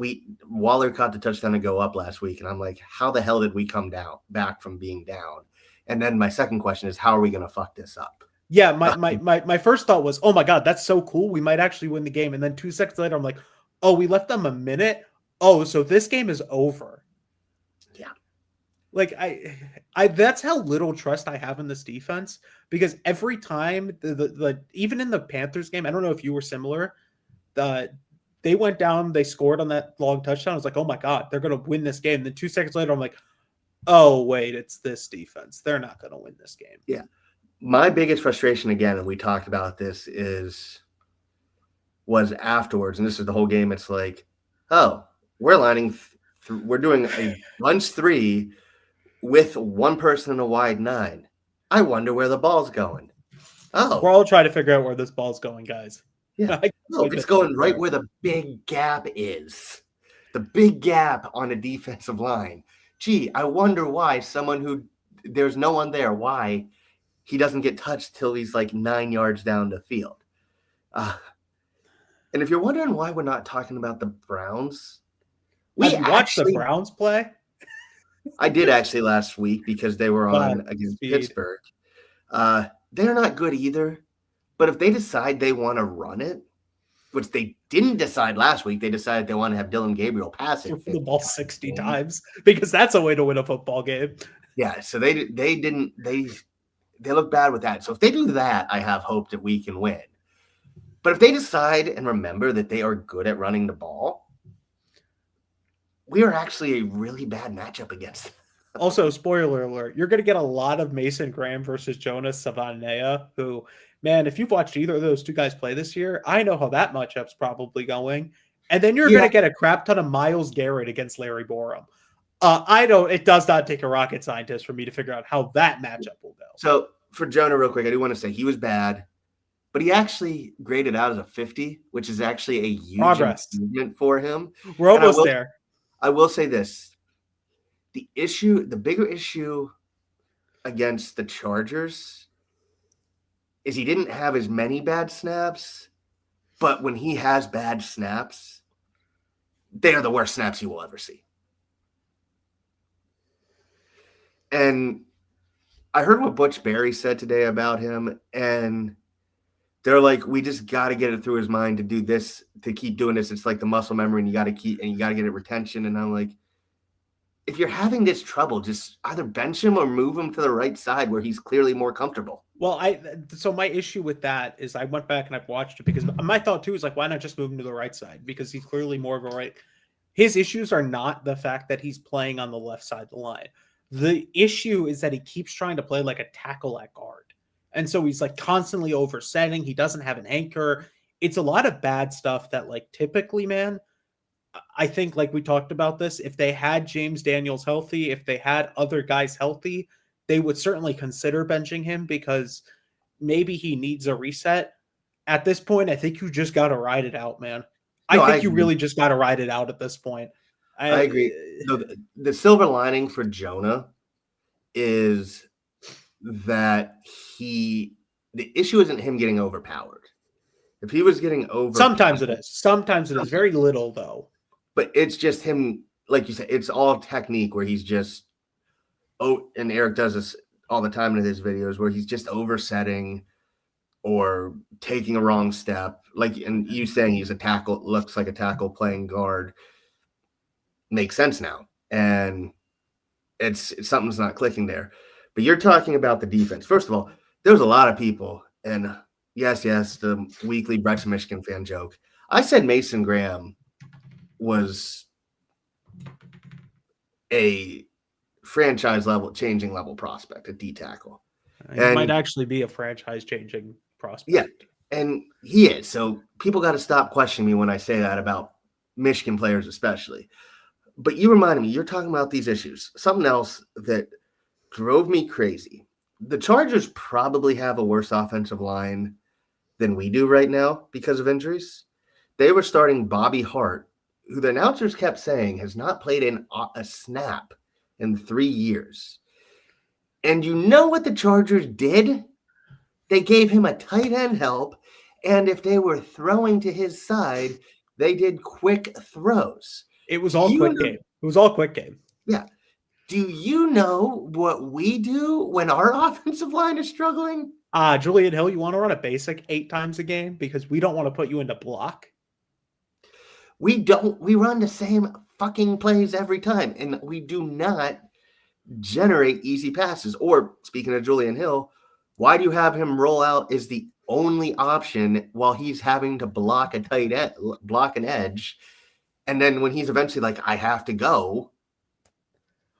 Waller caught the touchdown to go up last week, and I'm like, how the hell did we come back from being down? And then my second question is, how are we going to fuck this up? Yeah, my first thought was, oh my God, that's so cool. We might actually win the game. And then 2 seconds later, I'm like, oh, we left them a minute. Oh, so this game is over. Yeah. Like I that's how little trust I have in this defense, because every time the even in the Panthers game, I don't know if you were similar, they they went down, they scored on that long touchdown. I was like, oh my God, they're going to win this game. Then 2 seconds later, I'm like, oh, wait, it's this defense. They're not going to win this game. Yeah. My biggest frustration, again, and we talked about this, was afterwards, and this is the whole game. It's like, oh, we're we're doing a bunch 3 with one person in a wide 9. I wonder where the ball's going. Oh, we're all trying to figure out where this ball's going, guys. Yeah. No, it's going right where the big gap is. The big gap on a defensive line. Gee, I wonder why there's no one there, why he doesn't get touched till he's like 9 yards down the field. And if you're wondering why we're not talking about the Browns, we watched the Browns play. I did actually last week because they were on against Pittsburgh. They're not good either. But if they decide they want to run it, which they didn't decide last week, they decided they want to have Dylan Gabriel pass it the ball 60 times because that's a way to win a football game. Yeah, so they look bad with that. So if they do that, I have hope that we can win. But if they decide and remember that they are good at running the ball, we are actually a really bad matchup against them. Also, spoiler alert, you're going to get a lot of Mason Graham versus Jonas Savaiinaea, who, man, if you've watched either of those 2 guys play this year, I know how that matchup's probably going. And then you're going to get a crap ton of Myles Garrett against Larry Borum. It does not take a rocket scientist for me to figure out how that matchup will go. So for Jonah, real quick, I do want to say he was bad, but he actually graded out as a 50, which is actually a huge improvement for him. We're almost there. I will say this. The bigger issue against the Chargers is he didn't have as many bad snaps, but when he has bad snaps, they are the worst snaps you will ever see. And I heard what Butch Barry said today about him, and they're like, we just got to get it through his mind to do this, to keep doing this. It's like the muscle memory, and you got to get it retention. And I'm like, if you're having this trouble, just either bench him or move him to the right side where he's clearly more comfortable. Well, so my issue with that is I went back and I've watched it because my thought too is like, why not just move him to the right side? Because he's clearly more of a right. His issues are not the fact that he's playing on the left side of the line. The issue is that he keeps trying to play like a tackle at guard. And so he's like constantly oversetting. He doesn't have an anchor. It's a lot of bad stuff that like typically, man, I think like we talked about this, if they had James Daniels healthy, if they had other guys healthy, they would certainly consider benching him because maybe he needs a reset. At this point, I think you just got to ride it out, man. I think you really just got to ride it out at this point. I agree. So the silver lining for Jonah is that the issue isn't him getting overpowered. If he was getting sometimes it is. Sometimes it is. Very little, though. But it's just him, like you said, it's all technique where he's just, and Eric does this all the time in his videos where he's just oversetting or taking a wrong step. Like, and you saying he's a tackle, looks like a tackle playing guard, makes sense now. And it's something's not clicking there. But you're talking about the defense. First of all, there's a lot of people, and yes, the weekly Brett's Michigan fan joke. I said Mason Graham was a franchise level changing level prospect at D tackle. He might actually be a franchise changing prospect. Yeah, and he is. So people got to stop questioning me when I say that about Michigan players especially. But you reminded me, you're talking about these issues. Something else that drove me crazy. The Chargers probably have a worse offensive line than we do right now because of injuries. They were starting Bobby Hart, who the announcers kept saying has not played in a snap in 3 years. And you know what the Chargers did? They gave him a tight end help, and if they were throwing to his side, they did quick throws. It was all quick game. It was all quick game. Yeah. Do you know what we do when our offensive line is struggling? Julian Hill, you want to run a basic 8 times a game because we don't want to put you into block? We don't. We run the same fucking plays every time, and we do not generate easy passes. Or, speaking of Julian Hill, Why do you have him roll out as the only option while he's having to block block an edge? And then when he's eventually like, I have to go,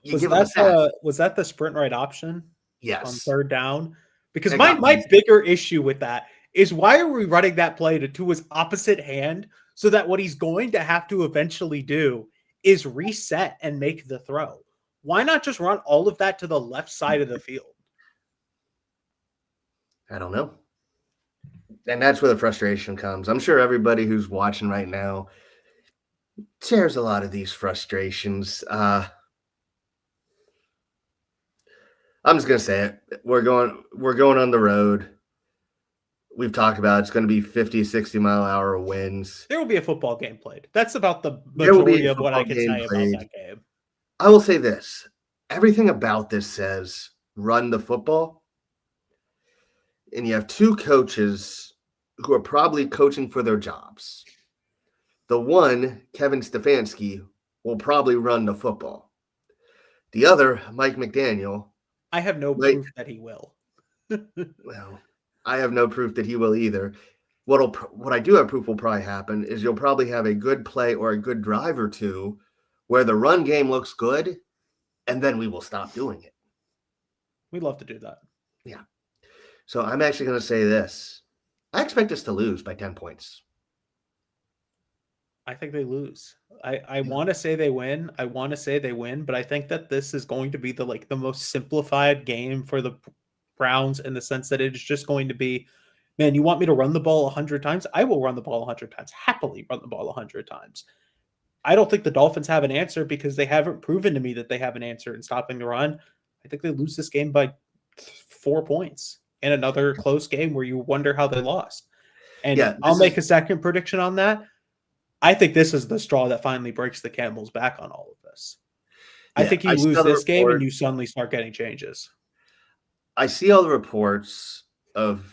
you give him a sack. Was that the sprint right option on Yes. third down? Because It my got me. bigger issue with that is why are we running that play to his opposite hand so that what he's going to have to eventually do is reset and make the throw? Why not just run all of that to the left side of the field? I don't know. And that's where the frustration comes. I'm sure everybody who's watching right now shares a lot of these frustrations. I'm just gonna say it. We're going on the road. We've talked about it's going to be 50, 60-mile-an-hour winds. There will be a football game played. That's about the There will be majority a of what I football can game say about played. that game. I will say this. Everything about this says run the football. And you have two coaches who are probably coaching for their jobs. The one, Kevin Stefanski, will probably run the football. The other, Mike McDaniel, I have no might, proof that he will. well, I have no proof that he will either. What I do have proof will probably happen is you'll probably have a good play or a good drive or two where the run game looks good, and then we will stop doing it. We'd love to do that. Yeah. So I'm actually going to say this. I expect us to lose by 10 points. I think they lose. I want to say they win. But I think that this is going to be the most simplified game for the Browns in the sense that it is just going to be, man, you want me to run the ball 100 times? I will run the ball 100 times. Happily run the ball 100 times. I don't think the Dolphins have an answer because they haven't proven to me that they have an answer in stopping the run. I think they lose this game by 4 points in another close game where you wonder how they lost. And Yeah, I'll make a second prediction on that. I think this is the straw that finally breaks the camel's back on all of this. I think you lose this game and you suddenly start getting changes. I see all the reports of,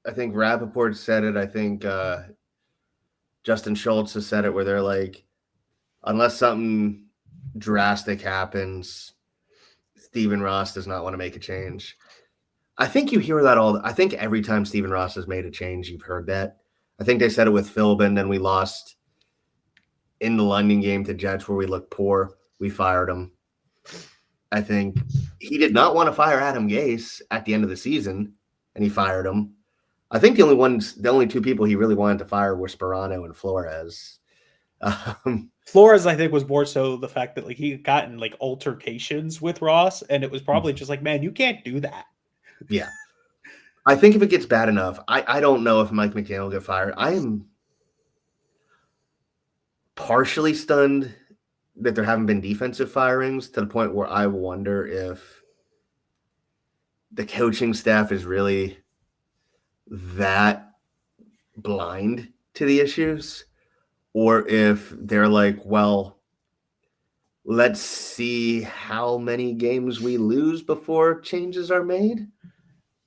I think Rappaport said it. I think Justin Schultz has said it where they're like, unless something drastic happens, Stephen Ross does not want to make a change. I think you hear that I think every time Stephen Ross has made a change, you've heard that. I think they said it with Philbin, then we lost in the London game to Jets where we looked poor. We fired him. I think he did not want to fire Adam Gase at the end of the season, and he fired him. I think the only two people he really wanted to fire were Sperano and Flores. Flores, I think, was more so the fact that he got in altercations with Ross, and it was probably just like, man, you can't do that. Yeah. I think if it gets bad enough, I don't know if Mike McDaniel will get fired. I am partially stunned that there haven't been defensive firings to the point where I wonder if the coaching staff is really that blind to the issues, or if they're like, well, let's see how many games we lose before changes are made.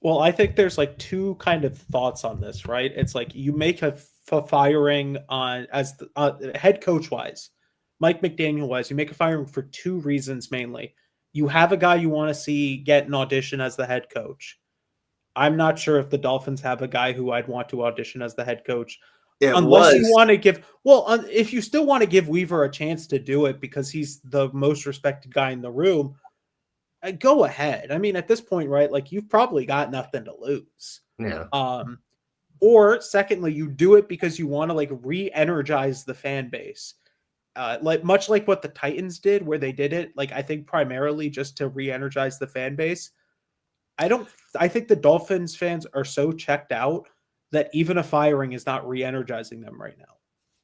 Well, I think there's two kind of thoughts on this, right? It's like you make a firing on as the, head coach wise, Mike McDaniel wise, you make a firing for two reasons mainly. You have a guy you want to see get an audition as the head coach. I'm not sure if the Dolphins have a guy who I'd want to audition as the head coach. Unless you want to give, if you still want to give Weaver a chance to do it because he's the most respected guy in the room, go ahead. I mean, at this point, right? You've probably got nothing to lose. Yeah. Or secondly, you do it because you want to re-energize the fan base. Much like what the Titans did, where they did it, I think primarily just to re-energize the fan base. I think the Dolphins fans are so checked out that even a firing is not re-energizing them right now.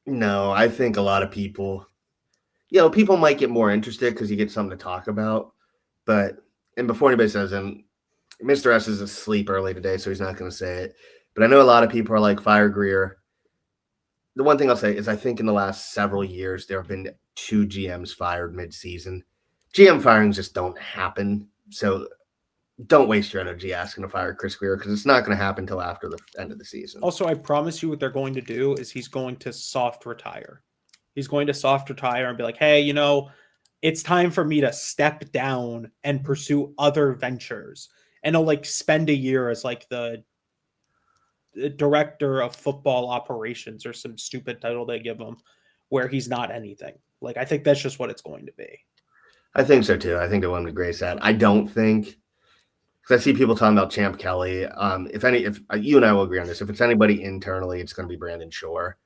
No, I think a lot of people, people might get more interested because you get something to talk about. But, and before anybody says, and Mr. S is asleep early today, so he's not going to say it. But I know a lot of people are like, fire Greer. The one thing I'll say is I think in the last several years, there have been 2 GMs fired mid-season. GM firings just don't happen. So don't waste your energy asking to fire Chris Greer because it's not going to happen until after the end of the season. Also, I promise you what they're going to do is he's going to soft retire. He's going to soft retire and be like, hey, it's time for me to step down and pursue other ventures. and he'll like spend a year as like the director of football operations or some stupid title they give him where he's not anything. Like, I think that's just what it's going to be. I think so too. I think they won the Grace at. I don't think because I see people talking about Champ Kelly. If you and I will agree on this, if it's anybody internally, it's going to be Brandon Shore.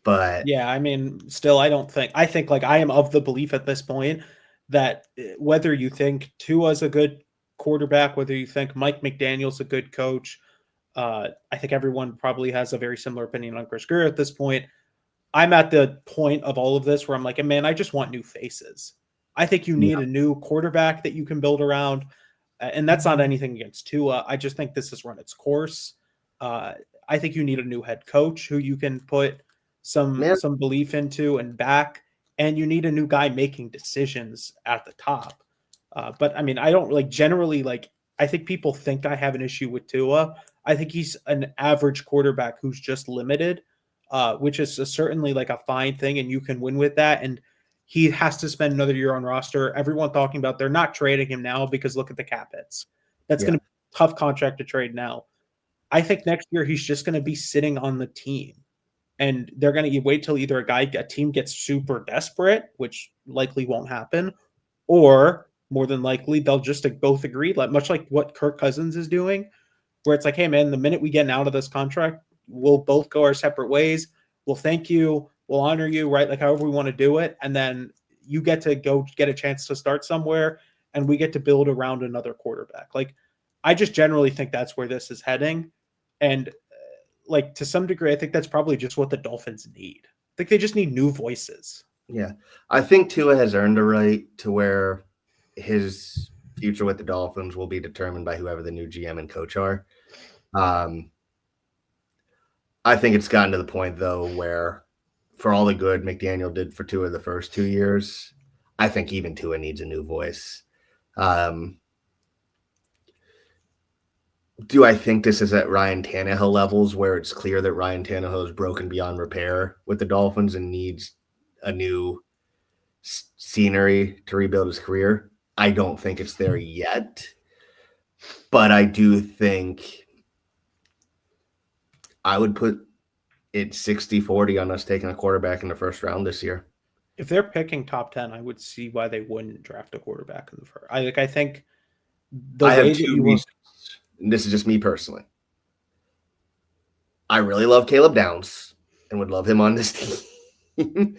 But Yeah, I mean, still, I think like I am of the belief at this point that whether you think Tua's a good quarterback, whether you think Mike McDaniel's a good coach, I think everyone probably has a very similar opinion on Chris Greer at this point. I'm at the point of all of this where I'm like, man, I just want new faces. I think you need yeah, a new quarterback that you can build around. And that's not anything against Tua. I just think this has run its course. Uh, I think you need a new head coach who you can put man, some belief into and back, and you need a new guy making decisions at the top. But I mean, I don't like generally like. I think people think I have an issue with Tua. I think he's an average quarterback who's just limited, which is certainly like a fine thing, and you can win with that. And he has to spend another year on roster. Everyone talking about they're not trading him now because look at the cap hits. That's yeah, going to be a tough contract to trade now. I think next year he's just going to be sitting on the team, and they're going to wait till either a team gets super desperate, which likely won't happen, or more than likely they'll just both agree, like much like what Kirk Cousins is doing, where it's like, hey man, the minute we get out of this contract, we'll both go our separate ways. We'll thank you, we'll honor you, right? Like however we want to do it, and then you get to go get a chance to start somewhere, and we get to build around another quarterback. Like I just generally think that's where this is heading, and like to some degree, I think that's probably just what the Dolphins need. I think they just need new voices. yeah. I think Tua has earned a right to where his future with the Dolphins will be determined by whoever the new GM and coach are. Um, I think it's gotten to the point though where, for all the good McDaniel did for Tua the first 2 years, I think even Tua needs a new voice. Do I think this is at Ryan Tannehill levels where it's clear that Ryan Tannehill is broken beyond repair with the Dolphins and needs a new scenery to rebuild his career? I don't think it's there yet, but I do think I would put it 60-40 on us taking a quarterback in the first round this year. If they're picking top 10, I would see why they wouldn't draft a quarterback in the first. I think the I way have that two you were, reasons, and this is just me personally. I really love Caleb Downs and would love him on this team.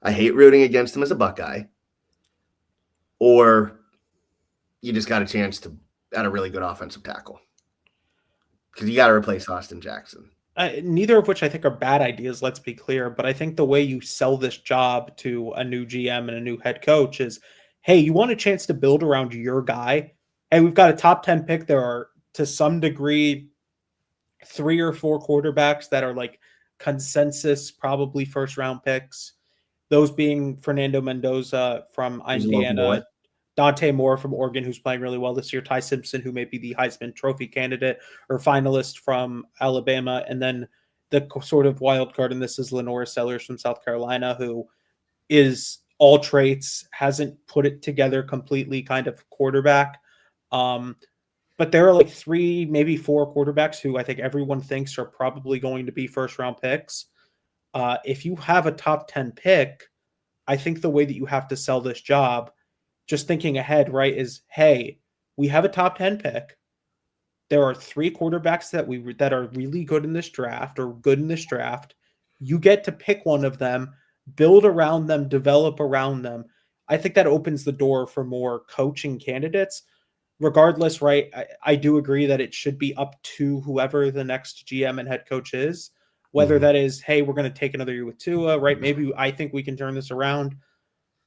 I hate rooting against him as a Buckeye. Or you just got a chance to add a really good offensive tackle because you got to replace Austin Jackson. neither of which I think are bad ideas, let's be clear. But I think the way you sell this job to a new GM and a new head coach is, hey, you want a chance to build around your guy. Hey, we've got a top 10 pick. There are, to some degree, 3 or 4 quarterbacks that are like consensus, probably first round picks. Those being Fernando Mendoza from He's a local boy. Indiana, Dante Moore from Oregon, who's playing really well this year, Ty Simpson, who may be the Heisman Trophy candidate or finalist from Alabama, and then the sort of wild card in this is Lenora Sellers from South Carolina, who is all traits, hasn't put it together completely, kind of quarterback. But there are like 3, maybe 4 quarterbacks who I think everyone thinks are probably going to be first round picks. If you have a top 10 pick, I think the way that you have to sell this job, just thinking ahead, right, is, hey, we have a top 10 pick. There are 3 quarterbacks that are really good in this draft or good in this draft. You get to pick one of them, build around them, develop around them. I think that opens the door for more coaching candidates. Regardless, right, I do agree that it should be up to whoever the next GM and head coach is. Whether that is, hey, we're going to take another year with Tua, right? Maybe I think we can turn this around.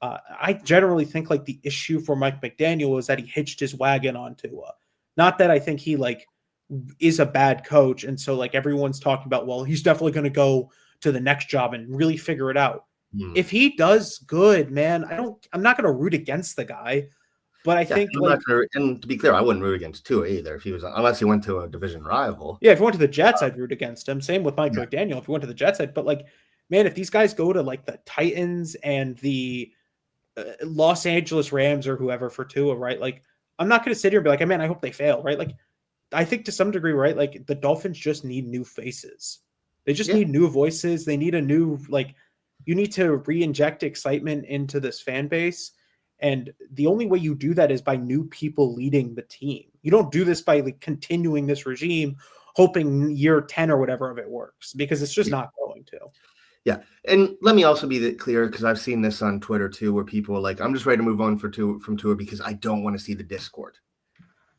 I generally think like the issue for Mike McDaniel is that he hitched his wagon on Tua. Not that I think he like is a bad coach. And so like everyone's talking about, well, he's definitely going to go to the next job and really figure it out. If he does good, man, I'm not going to root against the guy. But I think, like, and to be clear, I wouldn't root against Tua either if he was, unless he went to a division rival. yeah, if he went to the Jets, I'd root against him. Same with Mike McDaniel. If he went to the Jets, but like, man, if these guys go to like the Titans and the Los Angeles Rams or whoever for Tua, right? Like, I'm not going to sit here and be like, man, I hope they fail, right? Like, I think to some degree, right? Like the Dolphins just need new faces. They just Yeah. need new voices. They need a new like. You need to re-inject excitement into this fan base, and the only way you do that is by new people leading the team. You don't do this by like continuing this regime, hoping year 10 or whatever of it works, because it's just Yeah. not going to. Yeah. And let me also be clear, because I've seen this on Twitter too, where people are like, I'm just ready to move on from Tua because I don't want to see the Discord.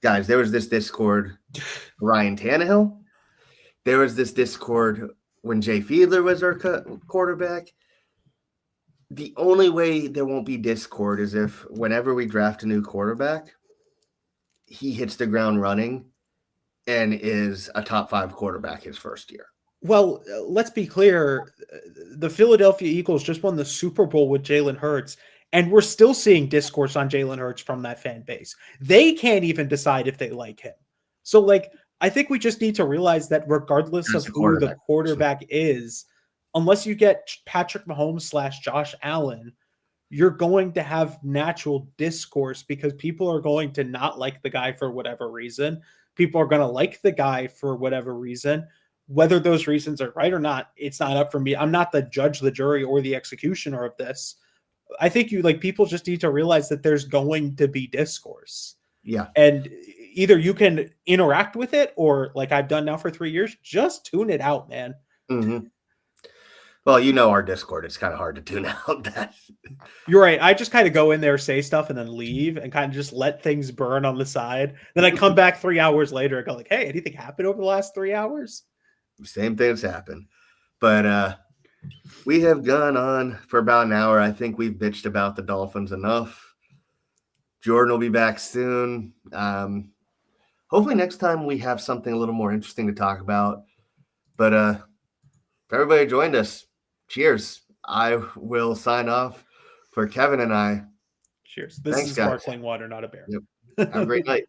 Guys, there was this Discord Ryan Tannehill. There was this Discord when Jay Fiedler was our quarterback. The only way there won't be Discord is if whenever we draft a new quarterback, he hits the ground running and is a top 5 quarterback his first year. Well, let's be clear. The Philadelphia Eagles just won the Super Bowl with Jalen Hurts, and we're still seeing discourse on Jalen Hurts from that fan base. They can't even decide if they like him. So, like, I think we just need to realize that regardless of who the quarterback is, unless you get Patrick Mahomes / Josh Allen, you're going to have natural discourse because people are going to not like the guy for whatever reason. People are going to like the guy for whatever reason. Whether those reasons are right or not, it's not up for me. I'm not the judge, the jury, or the executioner of this. I think people just need to realize that there's going to be discourse. Yeah. And either you can interact with it or, like I've done now for 3 years, just tune it out, man. Mm-hmm. Well, you know our Discord. It's kind of hard to tune out that. You're right. I just kind of go in there, say stuff, and then leave and kind of just let things burn on the side. Then I come back 3 hours later and go like, hey, anything happened over the last 3 hours? Same thing's happened. But we have gone on for about an hour. I think we've bitched about the Dolphins enough. Jordan will be back soon. Hopefully next time we have something a little more interesting to talk about. But if everybody joined us, cheers. I will sign off for Kevin and I. Cheers. This Thanks, is guys. sparkling water, not a beer. Yep. Have a great night.